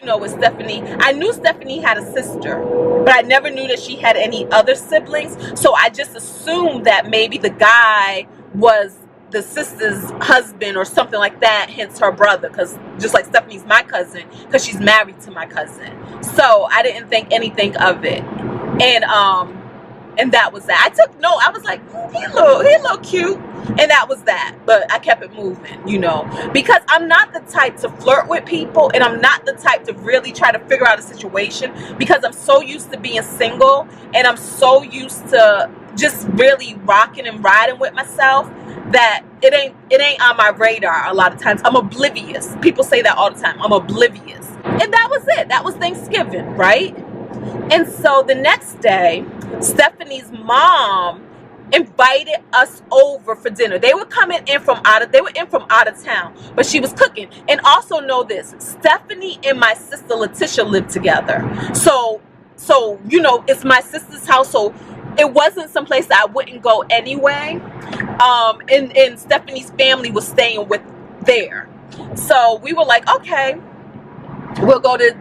know, with Stephanie, I knew Stephanie had a sister, but I never knew that she had any other siblings. So I just assumed that maybe the guy was the sister's husband or something like that, hence her brother, because just like Stephanie's my cousin because she's married to my cousin. So I didn't think anything of it. And that was that. I took note. I was like, he look cute. And that was that. But I kept it moving, you know, because I'm not the type to flirt with people, and I'm not the type to really try to figure out a situation, because I'm so used to being single, and I'm so used to just really rocking and riding with myself that it ain't on my radar a lot of times. I'm oblivious. People say that all the time. I'm oblivious. And that was it. That was Thanksgiving, right? And so the next day, Stephanie's mom invited us over for dinner. They were in from out of town, but she was cooking. And also know this, Stephanie and my sister Letitia lived together. So you know, it's my sister's house, so it wasn't someplace that I wouldn't go anyway. And Stephanie's family was staying there. So we were like, okay, we'll go to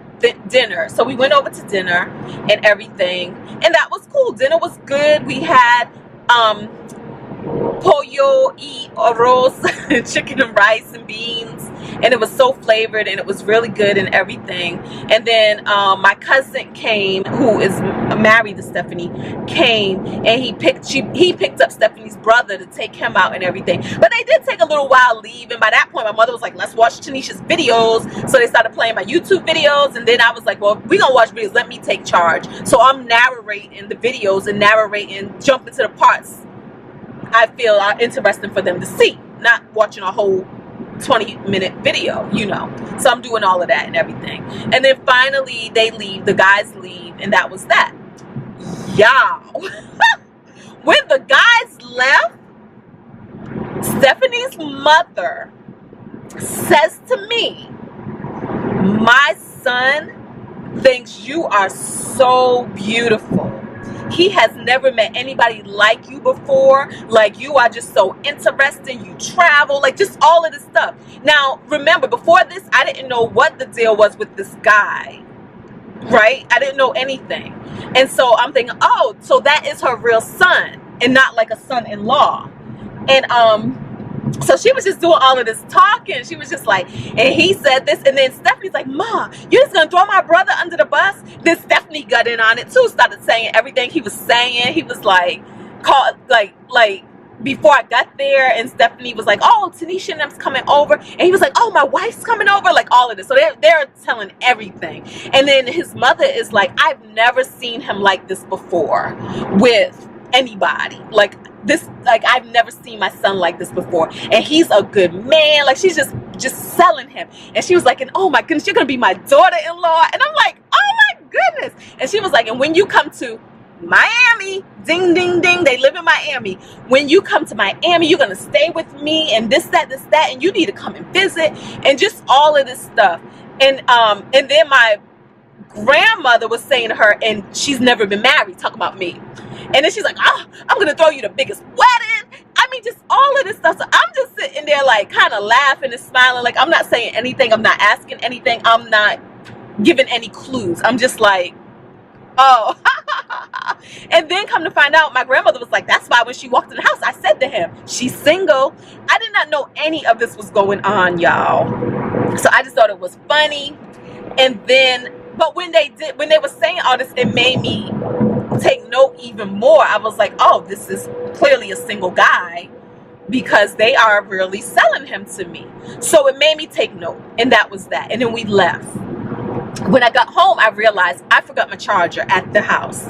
dinner. So we went over to dinner and everything, and that was cool. Dinner was good. We had pollo y arroz, chicken and rice and beans, and it was so flavored, and it was really good and everything. And then my cousin came, who is married to Stephanie, came, and he picked up Stephanie's brother to take him out and everything. But they did take a little while leaving. By that point, my mother was like, let's watch Tanisha's videos. So they started playing my YouTube videos, and then I was like, well, we're gonna watch videos, let me take charge. So I'm narrating the videos and jumping to the parts I feel are interesting for them to see, not watching a whole 20-minute video, you know. So I'm doing all of that and everything. And then finally they leave, the guys leave, and that was that. Y'all, when the guys left, Stephanie's mother says to me, my son thinks you are so beautiful. He has never met anybody like you before. Like, you are just so interesting. You travel, like, just all of this stuff. Now, remember, before this, I didn't know what the deal was with this guy, right? I didn't know anything. And so I'm thinking, oh, so that is her real son and not like a son-in-law. And so she was just doing all of this talking. She was just like, and he said this, and then Stephanie's like, Ma, you're just gonna throw my brother under the bus? Then Stephanie got in on it too, started saying everything he was saying. He was like, before I got there, and Stephanie was like, oh, Tanisha and them's coming over, and he was like, oh, my wife's coming over, like all of this. So they're telling everything. And then his mother is like, I've never seen him like this before with anybody. Like this, like, I've never seen my son like this before, and he's a good man. Like, she's just selling him. And she was like, and oh my goodness, you're gonna be my daughter-in-law. And I'm like, oh my goodness. And she was like, and when you come to Miami, ding ding ding, they live in Miami, when you come to Miami, you're gonna stay with me, and this that, and you need to come and visit, and just all of this stuff. And then my grandmother was saying to her, and she's never been married, talking about me. And then she's like, oh, I'm gonna throw you the biggest wedding. I mean, just all of this stuff. So I'm just sitting there like kind of laughing and smiling, like I'm not saying anything, I'm not asking anything, I'm not giving any clues. I'm just like, oh. And then come to find out, my grandmother was like, that's why when she walked in the house, I said to him, she's single. I did not know any of this was going on, y'all. So I just thought it was funny. And then, but when they were saying all this, it made me take note even more. I was like, oh, this is clearly a single guy, because they are really selling him to me. So it made me take note, and that was that. And then we left. When I got home, I realized I forgot my charger at their house,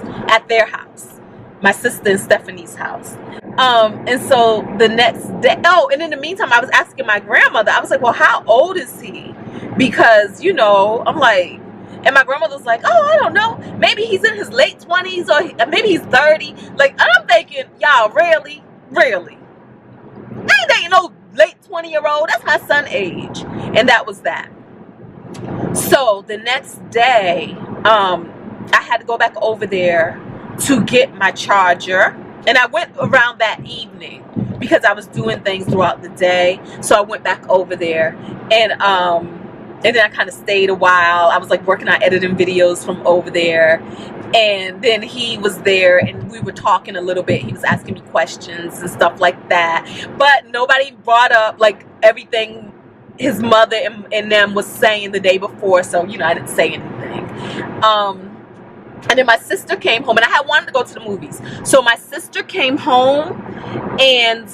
my sister and Stephanie's house. And so the next day, oh, and in the meantime, I was asking my grandmother, I was like, well, how old is he? Because, you know, I'm like, and my grandmother was like, oh, I don't know, maybe he's in his late 20s, or maybe he's 30. Like, and I'm thinking, y'all, really? They ain't dating no late 20-year-old. That's my son's age. And that was that. So the next day, I had to go back over there to get my charger. And I went around that evening because I was doing things throughout the day. So I went back over there. And and then I kind of stayed a while. I was like working on editing videos from over there. And then he was there and we were talking a little bit. He was asking me questions and stuff like that. But nobody brought up like everything his mother and them was saying the day before. So, you know, I didn't say anything. And then my sister came home, and I had wanted to go to the movies. So my sister came home and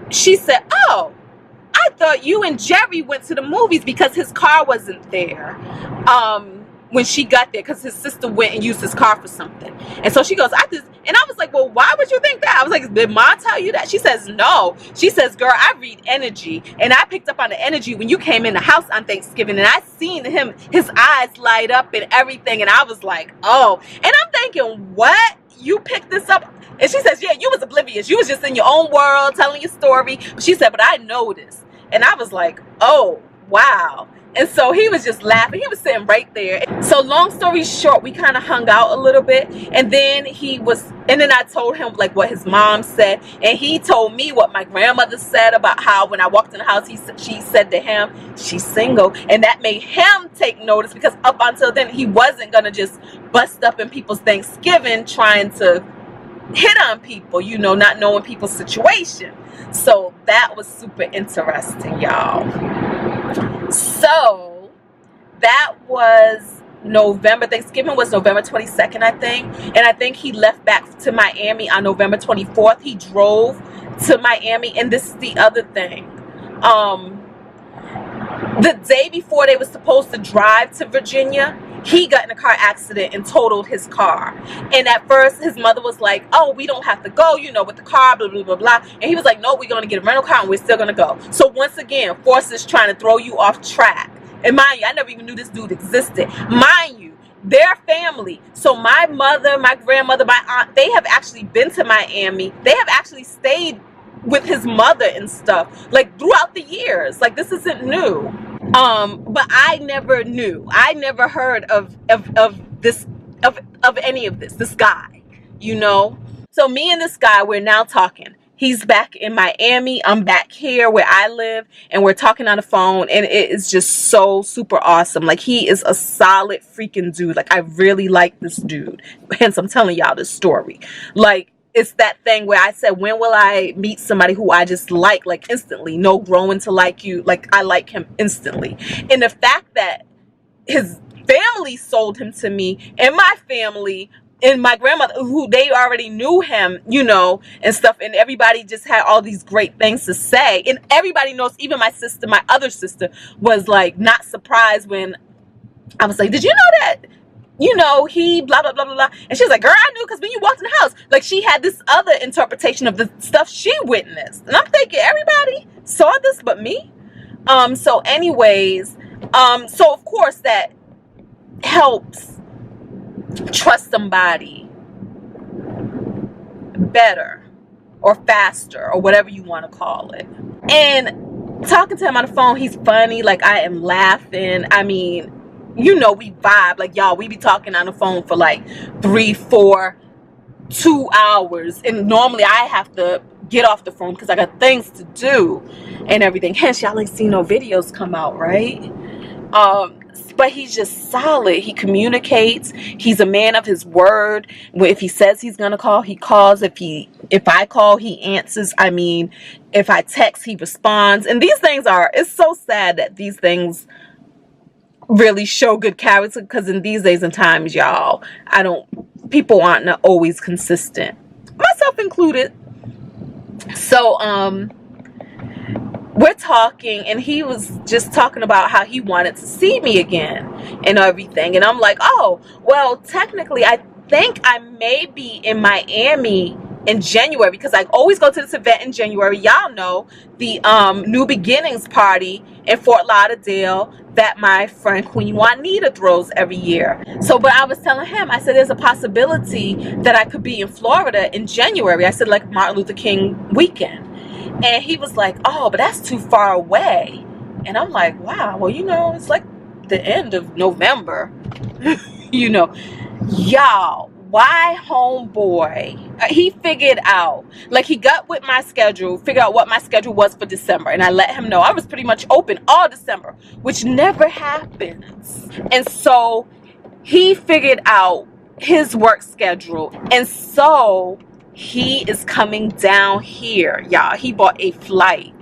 she said, "Oh, I thought you and Jerry went to the movies because his car wasn't there when she got there, because his sister went and used his car for something." And so she goes, and I was like, "Well, why would you think that?" I was like, "Did Mom tell you that?" She says, "No." She says, "Girl, I read energy, and I picked up on the energy when you came in the house on Thanksgiving, and I seen his eyes light up and everything." And I was like, "Oh." And I'm thinking, "What? You picked this up?" And she says, "Yeah, you was oblivious. You was just in your own world telling your story." But she said, "But I noticed." And I was like, "Oh, wow." And so he was just laughing. He was sitting right there. So long story short, we kind of hung out a little bit. And then I told him like what his mom said. And he told me what my grandmother said about how when I walked in the house, she said to him, "She's single." And that made him take notice, because up until then, he wasn't going to just bust up in people's Thanksgiving trying to hit on people, you know, not knowing people's situation. So that was super interesting, y'all. So that was November. Thanksgiving was November 22nd, I think. And I think he left back to Miami on November 24th. He drove to Miami. And this is the other thing. The day before they were supposed to drive to Virginia, he got in a car accident and totaled his car. And at first, his mother was like, "Oh, we don't have to go, you know, with the car, blah, blah, blah, blah." And he was like, "No, we're going to get a rental car and we're still going to go." So once again, forces trying to throw you off track. And mind you, I never even knew this dude existed. Mind you, their family. So my mother, my grandmother, my aunt, they have actually been to Miami. They have actually stayed with his mother and stuff, like throughout the years. Like, this isn't new. But I never knew. I never heard of any of this guy, you know. So me and this guy, we're now talking. He's back in Miami. I'm back here where I live, and we're talking on the phone, and it is just so super awesome. Like, he is a solid freaking dude. Like, I really like this dude. Hence, I'm telling y'all this story. Like, it's that thing where I said, when will I meet somebody who I just like instantly? No growing to like you. Like, I like him instantly. And the fact that his family sold him to me, and my family and my grandmother, who they already knew him, you know, and stuff, and everybody just had all these great things to say. And everybody knows, even my sister, my other sister, was like not surprised when I was like, "Did you know that, you know, he blah, blah, blah, blah, blah?" And she was like, "Girl, I knew, because when you walked in the house," like, she had this other interpretation of the stuff she witnessed. And I'm thinking, everybody saw this but me? So anyways, so of course that helps trust somebody better or faster or whatever you want to call it. And talking to him on the phone, he's funny. Like, I am laughing. I mean, you know, we vibe. Like, y'all, we be talking on the phone for like 3, 4, 2 hours. And normally I have to get off the phone because I got things to do and everything. Hence, y'all ain't seen no videos come out, right? But he's just solid. He communicates. He's a man of his word. If he says he's gonna call, he calls. If I call, he answers. I mean, if I text, he responds. And these things it's so sad that these things really show good character, because in these days and times, y'all, people aren't always consistent, myself included. So, we're talking, and he was just talking about how he wanted to see me again and everything. And I'm like, "Oh, well, technically, I think I may be in Miami in January, because I always go to this event in January. Y'all know the New Beginnings party in Fort Lauderdale that my friend Queen Juanita throws every year." So, but I was telling him, I said, there's a possibility that I could be in Florida in January. I said, like Martin Luther King weekend. And he was like, "Oh, but that's too far away." And I'm like, wow, well, you know, it's like the end of November. You know, y'all, why homeboy, he figured out, like he got with my schedule, figured out what my schedule was for December, and I let him know I was pretty much open all December, which never happens. And so he figured out his work schedule, and so he is coming down here, y'all. He bought a flight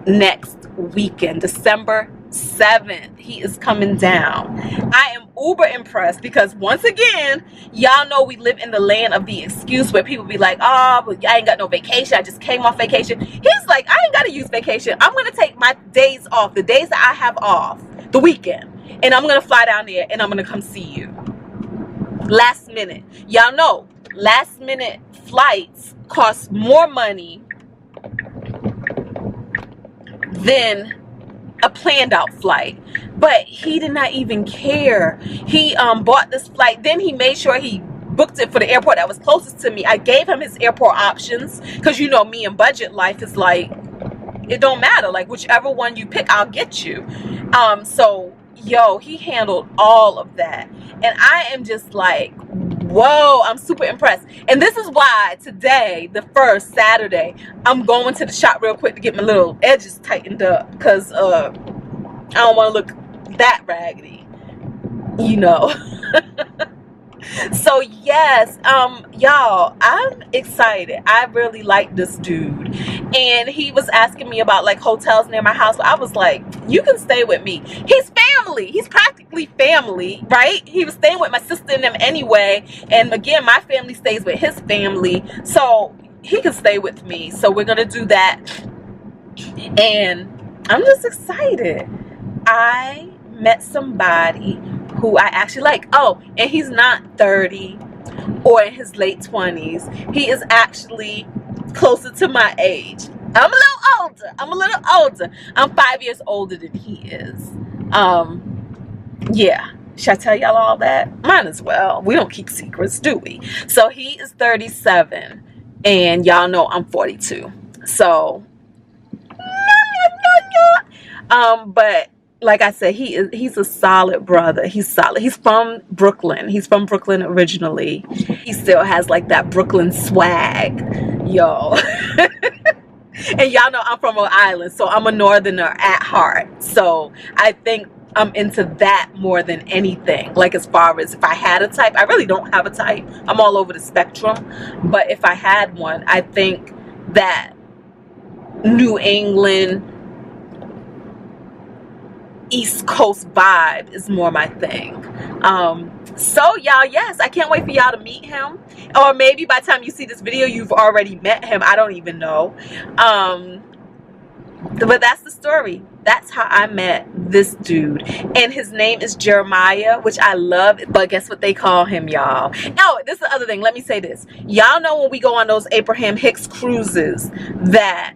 next weekend, December 7th. He is coming down. I am uber impressed because once again, y'all know we live in the land of the excuse where people be like, oh, but I ain't got no vacation, I just came off vacation. He's like, I ain't gotta use vacation. I'm gonna take my days off, the days that I have off, the weekend, and I'm gonna fly down there and I'm gonna come see you. Last minute. Y'all know last minute flights cost more money than a planned out flight. But he did not even care. He bought this flight, then he made sure he booked it for the airport that was closest to me. I gave him his airport options because you know me in budget life is like, it don't matter, like whichever one you pick, I'll get you. So yo, he handled all of that, and I am just like, whoa, I'm super impressed. And this is why today, the first Saturday, I'm going to the shop real quick to get my little edges tightened up because I don't want to look that raggedy, you know. So yes, y'all, I'm excited. I really like this dude, and he was asking me about like hotels near my house. I was like, you can stay with me. He's family. He's practically family, right? He was staying with my sister and them anyway, and again, my family stays with his family, so he can stay with me. So we're gonna do that, and I'm just excited. I met somebody who I actually like. Oh, and he's not 30 or in his late 20s. He is actually closer to my age. I'm a little older. I'm 5 years older than he is. Yeah. Should I tell y'all all that? Might as well. We don't keep secrets, do we? So he is 37, and y'all know I'm 42. So, but like I said, he's a solid brother. He's solid. He's from Brooklyn. He's from Brooklyn originally. He still has like that Brooklyn swag, yo. And y'all know I'm from Rhode Island, so I'm a northerner at heart. So I think I'm into that more than anything. Like as far as if I had a type, I really don't have a type. I'm all over the spectrum. But if I had one, I think that New England, East Coast vibe is more my thing. So y'all, yes, I can't wait for y'all to meet him, or maybe by the time you see this video you've already met him. I don't even know. But that's the story. That's how I met this dude, and his name is Jeremiah, which I love. But guess what they call him, y'all? Oh, this is the other thing. Let me say this. Y'all know when we go on those Abraham Hicks cruises that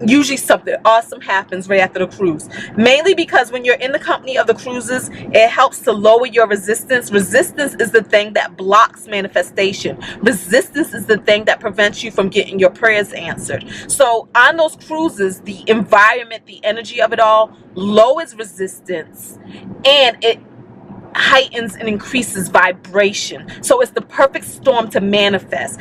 usually something awesome happens right after the cruise, mainly because when you're in the company of the cruises, it helps to lower your resistance. Resistance is the thing that blocks manifestation. Resistance is the thing that prevents you from getting your prayers answered. So on those cruises, the environment, the energy of it all lowers resistance, and it heightens and increases vibration. So it's the perfect storm to manifest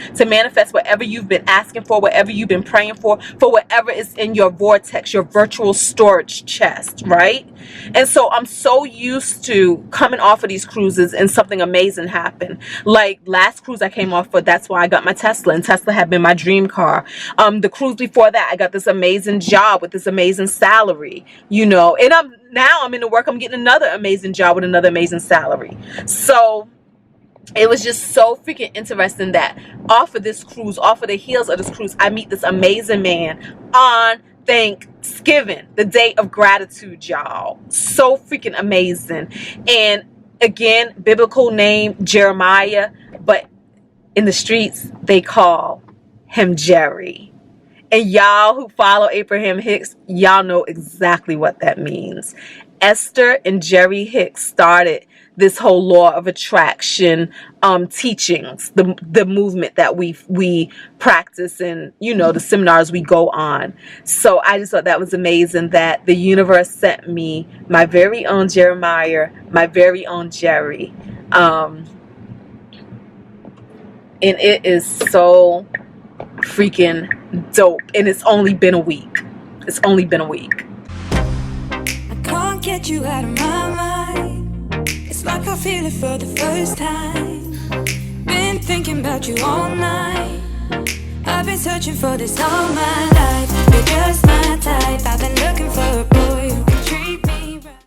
whatever you've been asking for, whatever you've been praying for whatever is in your vortex, your virtual storage chest, right? And so I'm so used to coming off of these cruises and something amazing happened. Like last cruise I came off for, that's why I got my Tesla, and Tesla had been my dream car. The cruise before that, I got this amazing job with this amazing salary, you know, and I'm into work, I'm getting another amazing job with another amazing salary. So it was just so freaking interesting that off of this cruise, off of the heels of this cruise, I meet this amazing man on Thanksgiving, the day of gratitude, y'all. So freaking amazing. And again, biblical name Jeremiah, but in the streets they call him Jerry. And y'all who follow Abraham Hicks, y'all know exactly what that means. Esther and Jerry Hicks started this whole law of attraction teachings, the movement that we practice, and you know, the seminars we go on. So I just thought that was amazing that the universe sent me my very own Jeremiah, my very own Jerry. And it is so freaking dope. And it's only been a week. It's only been a week. I can't get you out of my mind. It's like I feel it for the first time. Been thinking about you all night. I've been searching for this all my life. You're just